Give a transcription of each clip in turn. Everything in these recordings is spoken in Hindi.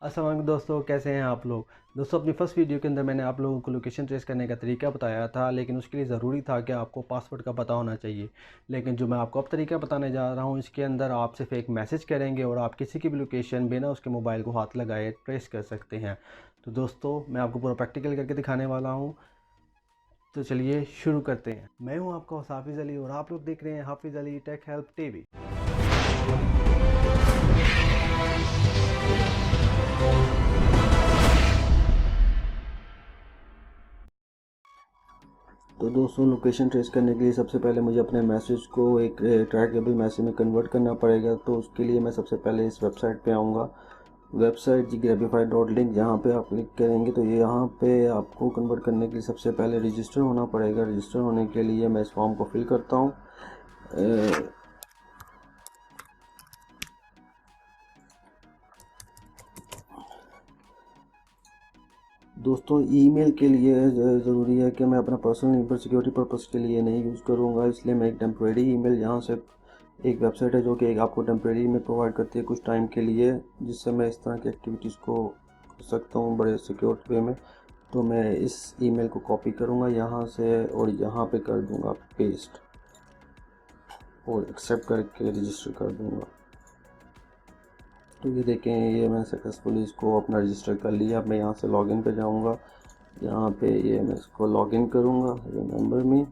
अस्सलाम वालेकुम दोस्तों, कैसे हैं आप लोग। दोस्तों, अपनी फर्स्ट वीडियो के अंदर मैंने आप लोगों को लोकेशन ट्रेस करने का तरीका बताया था, लेकिन उसके लिए ज़रूरी था कि आपको पासवर्ड का पता होना चाहिए। लेकिन जो मैं आपको अब तरीका बताने जा रहा हूं, इसके अंदर आप सिर्फ एक मैसेज करेंगे और आप किसी की भी लोकेशन बिना उसके मोबाइल को हाथ लगाए ट्रेस कर सकते हैं। तो दोस्तों, मैं आपको पूरा प्रैक्टिकल करके दिखाने वाला हूँ। तो चलिए शुरू करते हैं। मैं हूँ आपका होस्ट हाफिज़ अली और आप लोग देख रहे हैं हाफिज़ अली टेक हेल्प टीवी। तो दोस्तों, लोकेशन ट्रेस करने के लिए सबसे पहले मुझे अपने मैसेज को एक ट्रैकेबल मैसेज में कन्वर्ट करना पड़ेगा। तो उसके लिए मैं सबसे पहले इस वेबसाइट पे आऊँगा। वेबसाइट grabify.link, जहाँ पे आप क्लिक करेंगे तो ये यहाँ पे आपको कन्वर्ट करने के लिए सबसे पहले रजिस्टर होना पड़ेगा। रजिस्टर होने के लिए मैं इस फॉर्म को फिल करता हूँ। दोस्तों, ईमेल के लिए ज़रूरी है कि मैं अपना पर्सनल ईमेल सिक्योरिटी पर्पस के लिए नहीं यूज़ करूँगा, इसलिए मैं एक टेम्प्रेरी ईमेल, यहाँ से एक वेबसाइट है जो कि आपको टेम्प्रेरी ईमेल प्रोवाइड करती है कुछ टाइम के लिए, जिससे मैं इस तरह की एक्टिविटीज़ को कर सकता हूँ बड़े सिक्योर वे में। तो मैं इस ईमेल को कॉपी करूँगा यहाँ से और यहाँ पे कर दूँगा पेस्ट और एक्सेप्ट करके रजिस्टर कर दूँगा। तो ये देखें, ये मैंने सक्सेसफुली इसको अपना रजिस्टर कर लिया। अब मैं यहाँ से लॉगिन पे जाऊँगा। यहाँ पे ये मैं इसको लॉगिन करूँगा, रिमेंबर मी,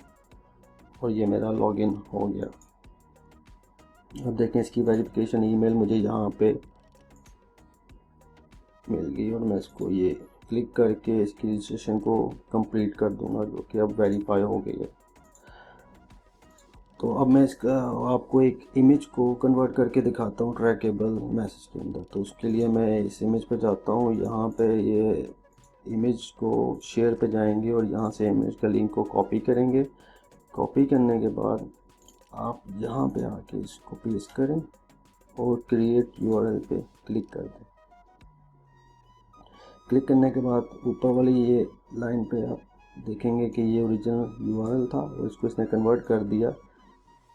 और ये मेरा लॉगिन हो गया। अब देखें, इसकी वेरिफिकेशन ईमेल मुझे यहाँ पे मिल गई और मैं इसको ये क्लिक करके इसकी रजिस्ट्रेशन को कंप्लीट कर दूँगा, जो कि अब वेरीफाई हो गई है। तो अब मैं इसका आपको एक इमेज को कन्वर्ट करके दिखाता हूँ ट्रैकेबल मैसेज के अंदर। तो उसके लिए मैं इस इमेज पे जाता हूँ। यहाँ पे ये इमेज को शेयर पे जाएंगे और यहाँ से इमेज का लिंक को कॉपी करेंगे। कॉपी करने के बाद आप यहाँ पे आके इसको पेस्ट करें और क्रिएट यूआरएल पे क्लिक कर दें। क्लिक करने के बाद ऊपर वाली ये लाइन पे आप देखेंगे कि ये ओरिजिनल यूआरएल था और इसको इसने कन्वर्ट कर दिया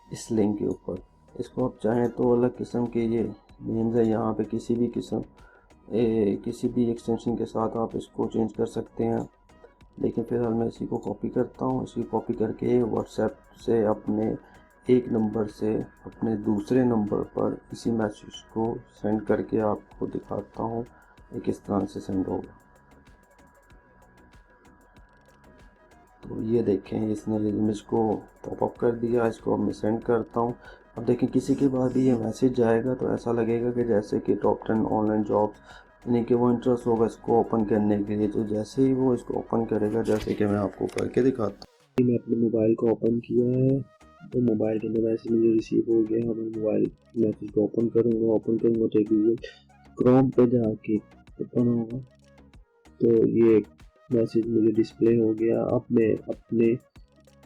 इस लिंक के ऊपर। इसको आप चाहें तो अलग किस्म के ये नेम्स है, यहाँ पे किसी भी किस्म किसी भी एक्सटेंशन के साथ आप इसको चेंज कर सकते हैं। लेकिन फ़िलहाल मैं इसी को कॉपी करता हूँ। इसी कॉपी करके व्हाट्सएप से अपने एक नंबर से अपने दूसरे नंबर पर इसी मैसेज को सेंड करके आपको दिखाता हूँ ये किस तरह से सेंड होगा। तो ये देखें, इसने इमेज को पॉपअप कर दिया। इसको अब मैं सेंड करता हूँ। अब देखें, किसी के बाद भी ये मैसेज जाएगा तो ऐसा लगेगा कि जैसे कि टॉप 10 ऑनलाइन जॉब्स, यानी कि वो इंटरेस्ट होगा इसको ओपन करने के लिए। तो जैसे ही वो इसको ओपन करेगा, जैसे कि मैं आपको करके दिखाता हूँ, मैं अपने मोबाइल को ओपन किया है तो मोबाइल के अंदर मैसेज मुझे रिसीव हो गया। मैं मोबाइल मैसेज को ओपन करूँगा तो गूगल क्रोम पे जाके ओपन होगा। तो ये मैसेज मुझे डिस्प्ले हो गया। अब मैं अपने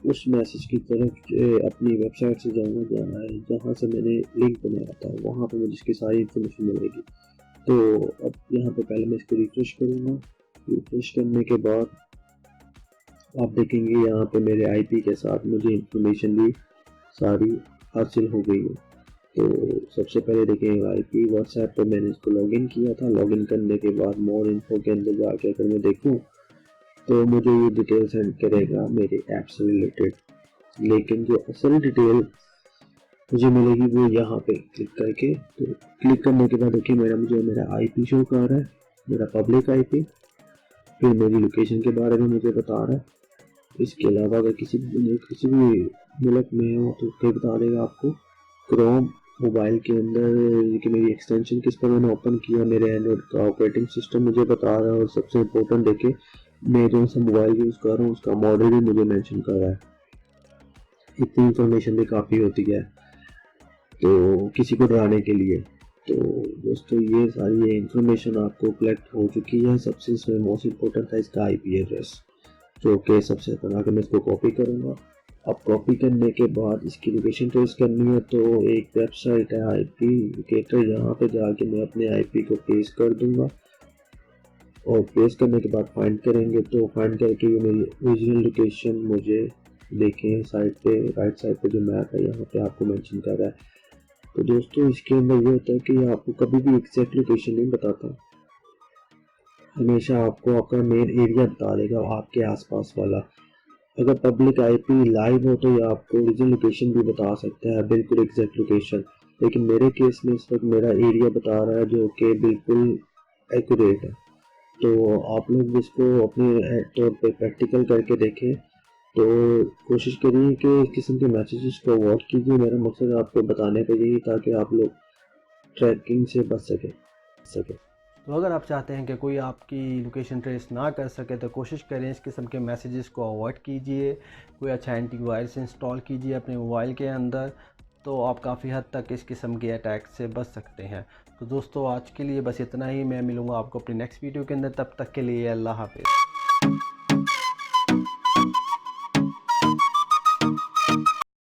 उस मैसेज की तरफ अपनी वेबसाइट से जाऊँगा जहाँ से मैंने लिंक बनाया था, वहाँ पे मुझे इसकी सारी इन्फॉर्मेशन मिलेगी। तो अब यहाँ पे पहले मैं इसको रिफ्रेश करूँगा। रिफ्रेश करने के बाद आप देखेंगे यहाँ पे मेरे आईपी के साथ मुझे इन्फॉर्मेशन भी सारी हासिल हो गई है। तो सबसे पहले देखेंगे आईपी व्हाट्सएप पे मैंने इसको लॉगिन किया था। लॉगिन करने के बाद मोर इन्फो के अंदर जाके अगर मैं देखूँ तो मुझे ये डिटेल सेंड करेगा मेरे ऐप से रिलेटेड, लेकिन जो असल डिटेल मुझे मिलेगी वो यहाँ पे क्लिक करके। तो क्लिक करने के बाद देखिए मेरा आईपी शो कर रहा है, मेरा पब्लिक आईपी। फिर मेरी लोकेशन के बारे में मुझे बता रहा है। इसके अलावा अगर किसी भी मुल्क में हो तो फिर बता देगा आपको। क्रोम मोबाइल के अंदर कि मेरी एक्सटेंशन किस पर मैंने ओपन किया, मेरे एंड्रॉइड का ऑपरेटिंग सिस्टम मुझे बता रहा है, और सबसे इम्पोर्टेंट देखिए मैं जो सा मोबाइल यूज़ कर रहा हूँ उसका मॉडल भी मुझे मेंशन कर रहा है। इतनी इंफॉर्मेशन भी काफ़ी होती है तो किसी को डराने के लिए। तो दोस्तों, ये सारी इंफॉर्मेशन आपको कलेक्ट हो चुकी है। सबसे इसमें मोस्ट इम्पोर्टेंट था इसका आईपी एड्रेस, जो कि सबसे पहले मैं इसको कॉपी करूँगा। अब कॉपी करने के बाद इसकी लोकेशन ट्रेस करनी है तो एक वेबसाइट है आईपी लोकेटर, यहाँ पे जाके मैं अपने आईपी को पेस्ट कर दूँगा। और पेस्ट करने के बाद फाइंड करेंगे तो फाइंड करके ये मेरी ओरिजिनल लोकेशन मुझे देखें साइड पे, राइट साइड पे जो मैप है यहाँ पे आपको मेंशन कर रहा है। तो दोस्तों, इसके अंदर ये होता है कि आपको कभी भी एग्जैक्ट लोकेशन नहीं बताता, हमेशा आपको आपका मेन एरिया बता देगा, आपके आसपास वाला। अगर पब्लिक आईपी लाइव हो तो ये आपको ओरिजिनल लोकेशन भी बता सकता है, बिल्कुल एग्जैक्ट लोकेशन। लेकिन मेरे केस में इस वक्त मेरा एरिया बता रहा है जो कि बिल्कुल एक्यूरेट है। तो आप लोग इसको अपने तौर पे प्रैक्टिकल करके देखें। तो कोशिश करिए कि इस किस्म के मैसेजेस को अवॉइड कीजिए। मेरा मकसद आपको बताने का यही था कि आप लोग ट्रैकिंग से बच सके। तो अगर आप चाहते हैं कि कोई आपकी लोकेशन ट्रेस ना कर सके तो कोशिश करें इस किस्म के मैसेजेस को अवॉइड कीजिए। कोई अच्छा एंटीवायरस इंस्टॉल कीजिए अपने मोबाइल के अंदर, तो आप काफ़ी हद तक इस किस्म के अटैक से बच सकते हैं। तो दोस्तों आज के लिए बस इतना ही। मैं मिलूँगा आपको अपनी नेक्स्ट वीडियो के अंदर, तब तक के लिए अल्लाह हाफ़िज़।